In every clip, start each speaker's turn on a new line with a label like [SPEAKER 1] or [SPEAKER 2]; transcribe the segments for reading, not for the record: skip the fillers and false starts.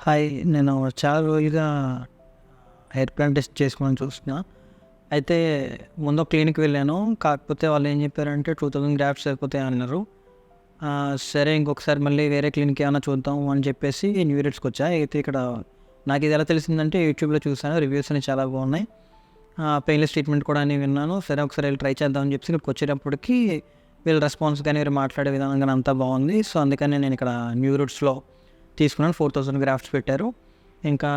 [SPEAKER 1] Hi. నేను చాలా రోజులుగా హెయిర్ ప్లాంట్ టెస్ట్ చేసుకోవాలని చూస్తున్నా. అయితే ముందు ఒక క్లినిక్‌కి వెళ్ళాను. కాకపోతే వాళ్ళు ఏం చెప్పారంటే 2000 గ్రాఫ్ట్స్ సరిపోతాయి అన్నారు. సరే ఇంకొకసారి మళ్ళీ వేరే క్లినిక్ ఏమన్నా చూద్దాం అని చెప్పేసి న్యూరిట్స్‌కి వచ్చా. అయితే ఇక్కడ నాకు ఇది ఎలా తెలిసిందంటే యూట్యూబ్‌లో చూసాను. రివ్యూస్ అనేవి చాలా బాగున్నాయి. పెయిన్‌లెస్ ట్రీట్మెంట్ కూడా అని విన్నాను. సరే ఒకసారి వెళ్ళి ట్రై చేద్దాం అని చెప్పేసి ఇక్కడికి వచ్చేటప్పటికి వీళ్ళ రెస్పాన్స్ కానీ వీళ్ళు మాట్లాడే విధానం కానీ అంతా బాగుంది. సో అందుకని నేను ఇక్కడ న్యూరిట్స్‌లో తీసుకున్నాను. 4000 గ్రాఫ్ట్స్ పెట్టారు. ఇంకా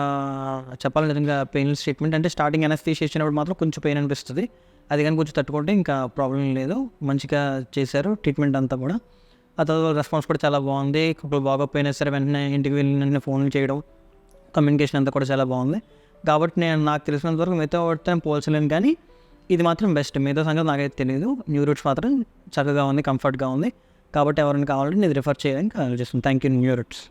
[SPEAKER 1] చెప్పాలి నిజంగా పెయిన్లెస్ ట్రీట్మెంట్ అంటే స్టార్టింగ్ అనస్థీషియా ఇచ్చినప్పుడు మాత్రం కొంచెం పెయిన్ అనిపిస్తుంది. అది కానీ కొంచెం తట్టుకుంటే ఇంకా ప్రాబ్లం లేదు. మంచిగా చేశారు ట్రీట్మెంట్ అంతా కూడా. ఆ తర్వాత రెస్పాన్స్ కూడా చాలా బాగుంది. ఇప్పుడు బాగోకపోయినా సరే వెంటనే ఇంటికి వెళ్ళి వెంటనే ఫోన్లు చేయడం, కమ్యూనికేషన్ అంతా కూడా చాలా బాగుంది. కాబట్టి నాకు తెలిసినంత వరకు మిగతా వాటితో పోల్చలేను, కానీ ఇది మాత్రం బెస్ట్. మిగతా సంగతి నాకైతే తెలియదు. న్యూరిట్స్ మాత్రం చక్కగా ఉంది, కంఫర్ట్గా ఉంది. కాబట్టి ఎవరైనా కావాలంటే నేను రిఫర్ చేయడానికి ఆలోచిస్తున్నాను. Thank you న్యూరిట్స్.